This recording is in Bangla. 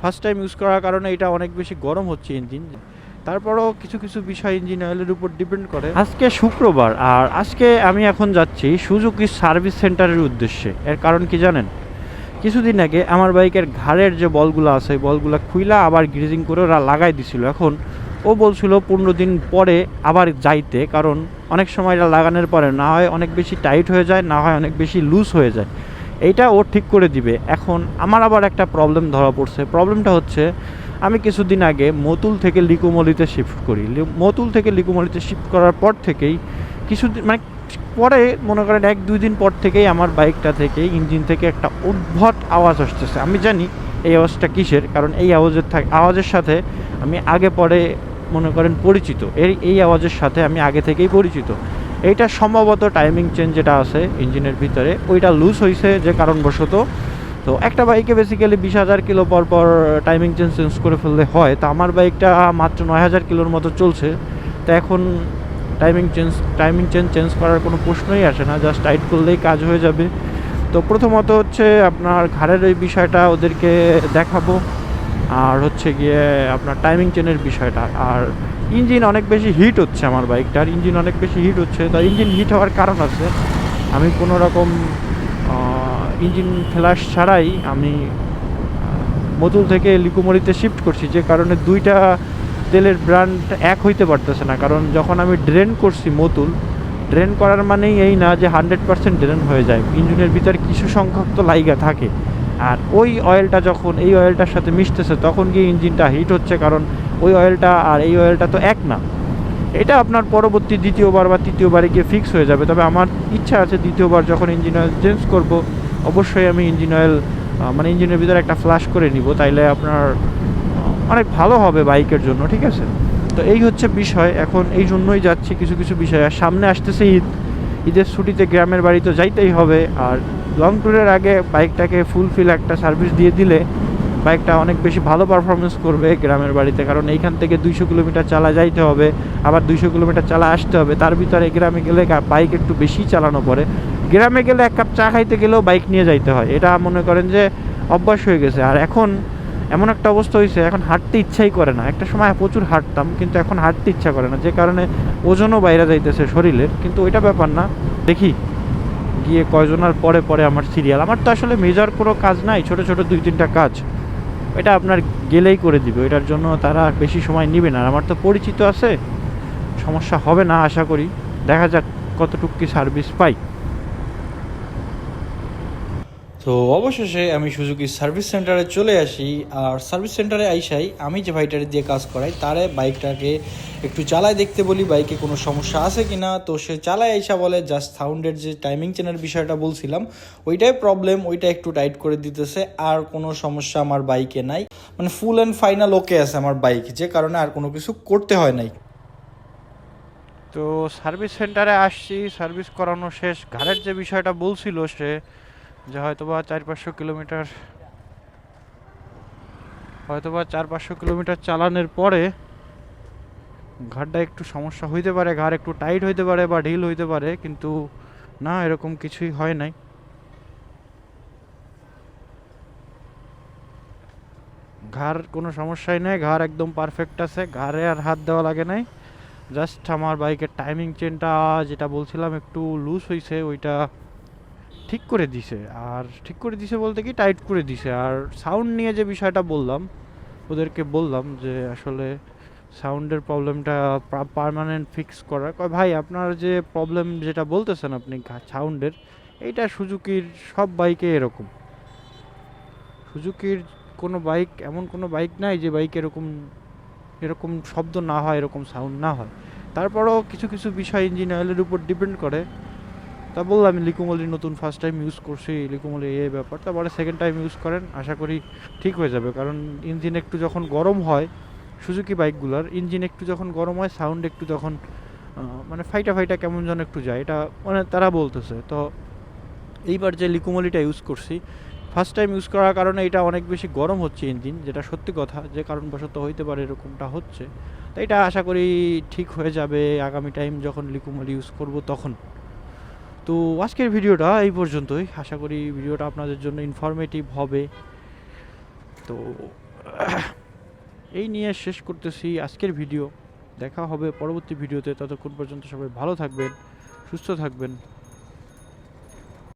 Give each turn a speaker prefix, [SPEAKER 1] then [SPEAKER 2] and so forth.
[SPEAKER 1] ফার্স্ট টাইম ইউজ করার কারণে এটা অনেক বেশি গরম হচ্ছে ইঞ্জিন। তারপরও কিছু কিছু বিষয় ইঞ্জিন অয়েলের উপর ডিপেন্ড করে। আজকে শুক্রবার, আর আজকে আমি এখন যাচ্ছি সুজুকি সার্ভিস সেন্টারের উদ্দেশ্যে। এর কারণ কি জানেন? কিছুদিন আগে আমার বাইকের ঘাড়ের যে বলগুলো আছে বলগুলো খুইলা আবার গ্রিজিং করে ওরা লাগাই দিছিল। এখন ও বলছিল 15 দিন পরে আবার যাইতে, কারণ অনেক সময় এটা লাগানোর পরে না হয় অনেক বেশি টাইট হয়ে যায়, না হয় অনেক বেশি লুজ হয়ে যায়। এইটা ও ঠিক করে দিবে। এখন আমার আবার একটা প্রবলেম ধরা পড়ছে। প্রবলেমটা হচ্ছে আমি কিছুদিন আগে মতুল থেকে লিকুমলিতে শিফট করি। মতুল থেকে লিকুমলিতে শিফট করার পর থেকেই কিছুদিন মানে পরে মনে করেন 1-2 দিন পর থেকেই আমার বাইকটা থেকে ইঞ্জিন থেকে একটা উদ্ভট আওয়াজ আসতেছে। আমি জানি এই আওয়াজটা কিসের, কারণ এই আওয়াজের সাথে আমি আগে পরে মনে করেন পরিচিত। এই আওয়াজের সাথে আমি আগে থেকেই পরিচিত। এইটা সম্ভবত টাইমিং চেঞ্জ যেটা আছে ইঞ্জিনের ভিতরে ওইটা লুজ হয়েছে যে কারণবশত। তো একটা বাইকে বেসিক্যালি 20,000 কিলো পর পর টাইমিং চেঞ্জ করে ফেললে হয়। তো আমার বাইকটা মাত্র 9,000 কিলোর মতো চলছে। তো এখন টাইমিং চেঞ্জ করার কোনো প্রশ্নই আসে না, জাস্ট টাইট করলেই কাজ হয়ে যাবে। তো প্রথমত হচ্ছে আপনার ঘাড়ের ওই বিষয়টা ওদেরকে দেখাবো, আর হচ্ছে গিয়ে আপনার টাইমিং চেনের বিষয়টা। আর ইঞ্জিন অনেক বেশি হিট হচ্ছে আমার বাইকটার, ইঞ্জিন অনেক বেশি হিট হচ্ছে। তো ইঞ্জিন হিট হওয়ার কারণ আছে, আমি কোনো রকম ইঞ্জিন ফ্ল্যাশ ছাড়াই আমি মতুল থেকে লিকুমরিতে শিফট করছি, যে কারণে দুইটা তেলের ব্র্যান্ড এক হইতে পারতেছে না। কারণ যখন আমি ড্রেন করছি মতুল, ড্রেন করার মানেই এই না যে 100% ড্রেন হয়ে যায়, ইঞ্জিনের ভিতরে কিছু সংখ্যক তো লাইগা থাকে। আর ওই অয়েলটা যখন এই অয়েলটার সাথে মিশতেছে তখন গিয়ে ইঞ্জিনটা হিট হচ্ছে, কারণ ওই অয়েলটা আর এই অয়েলটা তো এক না। এটা আপনার পরবর্তী দ্বিতীয়বার বা তৃতীয়বারে গিয়ে ফিক্স হয়ে যাবে। তবে আমার ইচ্ছা আছে দ্বিতীয়বার যখন ইঞ্জিন অয়েল চেঞ্জ করব অবশ্যই আমি ইঞ্জিন অয়েল মানে ইঞ্জিনের ভিতরে একটা ফ্লাশ করে নিব, তাইলে আপনার অনেক ভালো হবে বাইকের জন্য, ঠিক আছে? তো এই হচ্ছে বিষয়। এখন এই জন্যই যাচ্ছি কিছু কিছু বিষয়। আর সামনে আসতেছে ঈদের ছুটিতে গ্রামের বাড়ি তো যাইতেই হবে। আর লং ট্যুরের আগে বাইকটাকে ফুলফিল একটা সার্ভিস দিয়ে দিলে বাইকটা অনেক বেশি ভালো পারফরমেন্স করবে গ্রামের বাড়িতে। কারণ এইখান থেকে 200 কিলোমিটার চালা যাইতে হবে, আবার 200 কিলোমিটার চালা আসতে হবে। তার ভিতরে গ্রামে গেলে বাইক একটু বেশি চালানো পড়ে। গ্রামে গেলে এক কাপ চা খাইতে গেলেও বাইক নিয়ে যাইতে হয়, এটা মনে করেন যে অভ্যাস হয়ে গেছে। আর এখন এমন একটা অবস্থা হয়েছে, এখন হাঁটতে ইচ্ছাই করে না। একটা সময় প্রচুর হাঁটতাম, কিন্তু এখন হাঁটতে ইচ্ছা করে না, যে কারণে ওজনও বাইরে যাইতেছে শরীরের। কিন্তু ওইটা ব্যাপার না, দেখি গিয়ে কয়জনের পরে পরে আমার সিরিয়াল। আমার তো আসলে মেজর কোনো কাজ নাই, ছোট ছোট 2-3টা কাজ, এটা আপনার গেলেই করে দিবে। এটার জন্য তারা বেশি সময় নেবে না। আর আমার তো পরিচিত আছে, সমস্যা হবে না আশা করি। দেখা যাক কতটুকু কি সার্ভিস পাই। তো অবশেষে আমি সুজুকি সার্ভিস সেন্টারে চলে আসি। আর সার্ভিস সেন্টারে আইসাই আমি যে ভাইটারে দিয়ে কাজ করাই তারে বাইকটাকে একটু চালায় দেখতে বলি বাইকে কোনো সমস্যা আছে কি না। তো সে চালায় আইসা বলে জাস্ট সাউন্ডের যে টাইমিং চেনের বিষয়টা বলছিলাম ওইটাই প্রবলেম, ওইটা একটু টাইট করে দিতেছে। আর কোনো সমস্যা আমার বাইকে নাই, মানে ফুল অ্যান্ড ফাইনাল ওকে আছে আমার বাইক, যে কারণে আর কোনো কিছু করতে হয় নাই। তো সার্ভিস সেন্টারে আসছি, সার্ভিস করানো শেষ। ঘাড়ের যে বিষয়টা বলছিল সে, যে হয়তোবা 400-500 কিলোমিটার চালানোর পরে ঘাড়টা একটু সমস্যা হইতে পারে, ঘাড় একটু টাইট হইতে পারে বা ঢিল হইতে পারে, কিন্তু না, এরকম কিছুই হয় নাই। ঘাড় কোনো সমস্যাই নেই, ঘাড় একদম পারফেক্ট আছে, ঘাড়ে আর হাত দেওয়া লাগে নাই। জাস্ট আমার বাইকের টাইমিং চেনটা যেটা বলছিলাম একটু লুজ হয়েছে, ওইটা ঠিক করে দিছে। আর ঠিক করে দিছে বলতে কি টাইট করে দিছে। আর সাউন্ড নিয়ে যে বিষয়টা বললাম, ওদেরকে বললাম যে আসলে সাউন্ডের প্রবলেমটা পার্মানেন্ট ফিক্স করার। কয় ভাই আপনার যে প্রবলেম যেটা বলতেছেন আপনি সাউন্ডের, এইটা সুজুকির সব বাইকে এরকম। সুজুকির কোনো বাইক, এমন কোনো বাইক নাই যে বাইক এরকম এরকম শব্দ না হয়, এরকম সাউন্ড না হয়। তারপরও কিছু কিছু বিষয় ইঞ্জিন অয়েলের উপর ডিপেন্ড করে। তা বললাম আমি লিকুমলি নতুন ফার্স্ট টাইম ইউজ করছি, লিকুমলি এই ব্যাপার। তারপরে সেকেন্ড টাইম ইউজ করেন, আশা করি ঠিক হয়ে যাবে। কারণ ইঞ্জিন একটু যখন গরম হয়, সুজুকি বাইকগুলোর ইঞ্জিন একটু যখন গরম হয়, সাউন্ড একটু তখন মানে ফাইটা ফাইটা কেমন যেন একটু যায়, এটা মানে তারা বলতেছে। তো এইবার যে লিকুমলিটা ইউজ করছি, ফার্স্ট টাইম ইউজ করার কারণে এটা অনেক বেশি গরম হচ্ছে ইঞ্জিন, যেটা সত্যি কথা, যে কারণবশত হইতে পারে এরকমটা হচ্ছে। তো এটা আশা করি ঠিক হয়ে যাবে আগামী টাইম যখন লিকুমলি ইউজ করব তখন। তো আজকের ভিডিওটা এই পর্যন্তই। আশা করি ভিডিওটা আপনাদের জন্য ইনফরমেটিভ হবে। তো এই নিয়ে শেষ করতেছি আজকের ভিডিও। দেখা হবে পরবর্তী ভিডিওতে, ততক্ষণ পর্যন্ত সবাই ভালো থাকবেন, সুস্থ থাকবেন।